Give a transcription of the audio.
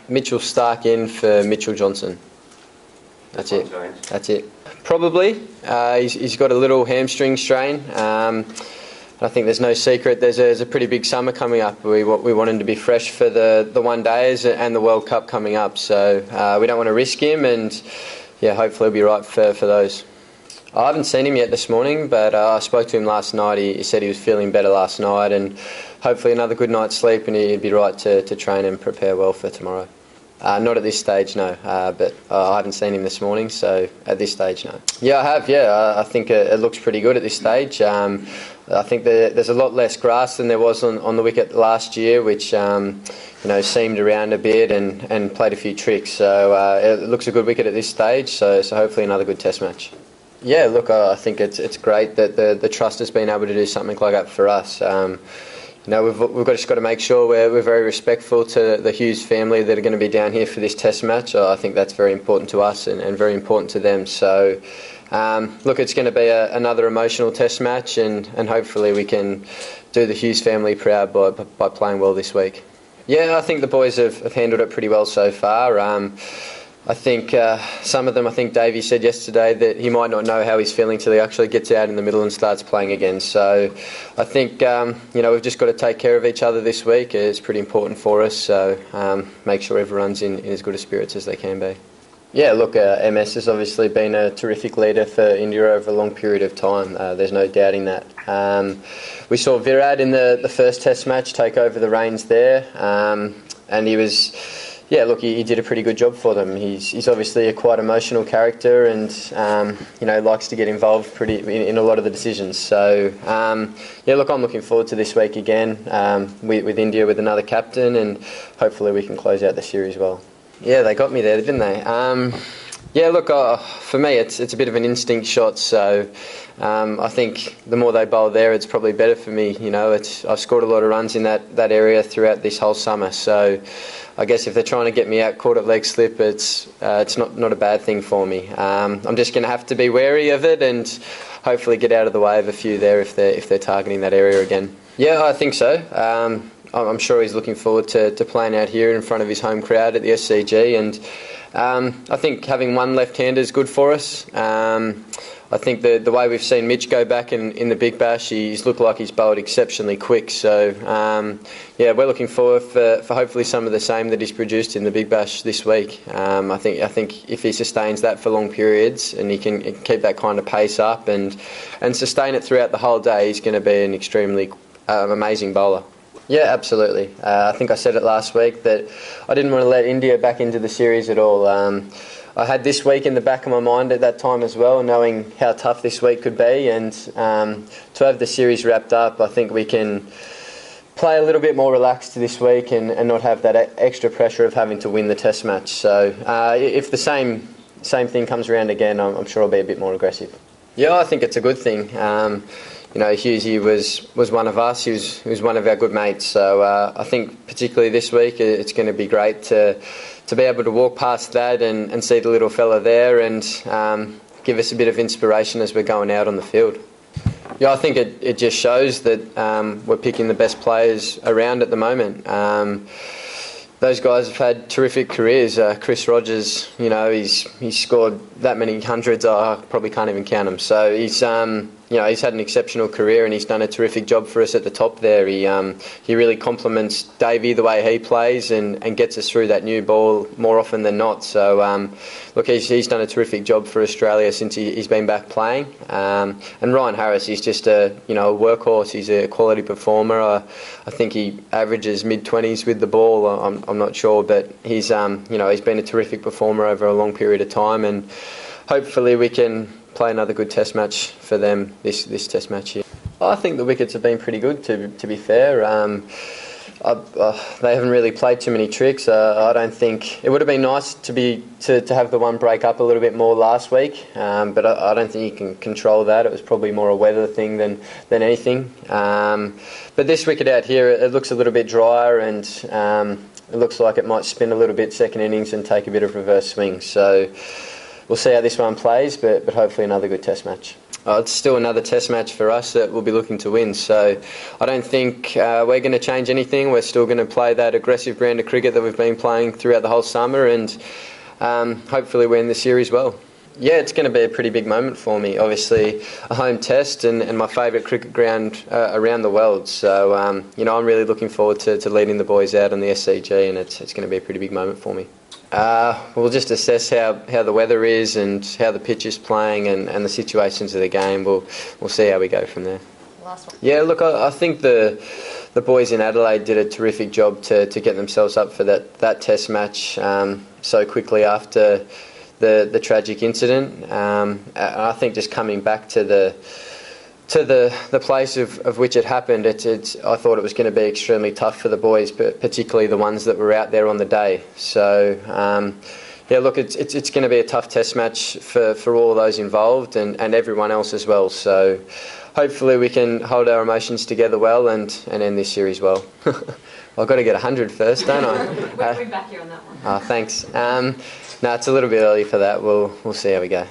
Mitchell Stark in for Mitchell Johnson. That's it. That's it. Probably. He's got a little hamstring strain. I think there's no secret. There's a pretty big summer coming up. We want him to be fresh for the one days and the World Cup coming up. So we don't want to risk him, and hopefully he'll be right for those. I haven't seen him yet this morning, but I spoke to him last night. He said he was feeling better last night, and hopefully another good night's sleep, and he'd be right to train and prepare well for tomorrow. Not at this stage, no. But I haven't seen him this morning, so at this stage, no. Yeah, I have. Yeah, I think it looks pretty good at this stage. I think there's a lot less grass than there was on the wicket last year, which seamed around a bit and played a few tricks. So it looks a good wicket at this stage. So hopefully another good Test match. Yeah, look, I think it's great that the trust has been able to do something like that for us. We've just got to make sure we're very respectful to the Hughes family that are going to be down here for this Test match. I think that's very important to us and very important to them. So, look, it's going to be another emotional Test match, and hopefully we can do the Hughes family proud by playing well this week. Yeah, I think the boys have handled it pretty well so far. I think some of them, I think Davey said yesterday that he might not know how he's feeling till he actually gets out in the middle and starts playing again. So I think, we've just got to take care of each other this week. It's pretty important for us. So make sure everyone's in as good a spirits as they can be. Yeah, look, MS has obviously been a terrific leader for India over a long period of time. There's no doubting that. We saw Virat in the first Test match take over the reins there, and he was... Yeah, look, he did a pretty good job for them. He's obviously a quite emotional character, and likes to get involved in a lot of the decisions. So look, I'm looking forward to this week again with India with another captain, and hopefully we can close out the series well. Yeah, they got me there, didn't they? Look, for me it's a bit of an instinct shot, so I think the more they bowl there, it's probably better for me. I've scored a lot of runs in that area throughout this whole summer, so I guess if they're trying to get me out caught at leg slip, it's not a bad thing for me. I'm just going to have to be wary of it and hopefully get out of the way of a few there if they're targeting that area again. Yeah, I think so. I'm sure he's looking forward to playing out here in front of his home crowd at the SCG, and I think having one left-hander is good for us. I think the way we've seen Mitch go back in the Big Bash, he's looked like he's bowled exceptionally quick. So, we're looking forward for hopefully some of the same that he's produced in the Big Bash this week. I think if he sustains that for long periods and he can keep that kind of pace up and sustain it throughout the whole day, he's going to be an extremely amazing bowler. Yeah, absolutely. I think I said it last week that I didn't want to let India back into the series at all. I had this week in the back of my mind at that time as well, knowing how tough this week could be, and to have the series wrapped up, I think we can play a little bit more relaxed this week and not have that extra pressure of having to win the Test match. So if the same thing comes around again, I'm sure I'll be a bit more aggressive. Yeah, I think it's a good thing. Hughesy was one of us. He was one of our good mates. So I think particularly this week, it's going to be great to be able to walk past that and see the little fella there and give us a bit of inspiration as we're going out on the field. Yeah, I think it just shows that we're picking the best players around at the moment. Those guys have had terrific careers. Chris Rogers, he's scored that many hundreds. I probably can't even count them. So he's had an exceptional career and he's done a terrific job for us at the top there. He really complements Davey the way he plays and gets us through that new ball more often than not. So look, he's done a terrific job for Australia since he's been back playing. And Ryan Harris, he's just a workhorse. He's a quality performer. I think he averages mid-20s with the ball. I'm not sure, but he's been a terrific performer over a long period of time, and hopefully we can play another good Test match for them this Test match here. I think the wickets have been pretty good, to be fair. They haven't really played too many tricks. I don't think it would have been nice to have the one break up a little bit more last week, but I don't think you can control that. It was probably more a weather thing than anything. But this wicket out here, it looks a little bit drier, and it looks like it might spin a little bit second innings and take a bit of reverse swing. So we'll see how this one plays, but hopefully another good Test match. It's still another test match for us that we'll be looking to win, so I don't think we're going to change anything. We're still going to play that aggressive brand of cricket that we've been playing throughout the whole summer, and hopefully win the series well. Yeah, it's going to be a pretty big moment for me. Obviously, a home test and my favourite cricket ground around the world. So, I'm really looking forward to leading the boys out on the SCG, and it's going to be a pretty big moment for me. We'll just assess how the weather is and how the pitch is playing and the situations of the game. We'll see how we go from there. Last one. Yeah, look, I think the boys in Adelaide did a terrific job to get themselves up for that test match so quickly after the tragic incident. I think just coming back to the place of which it happened, I thought it was going to be extremely tough for the boys, but particularly the ones that were out there on the day. So look, it's going to be a tough test match for all of those involved and everyone else as well. So hopefully we can hold our emotions together well and end this series well. I've got to get 100 first, don't I? We'll be back here on that one. Thanks. No, it's a little bit early for that. We'll see how we go.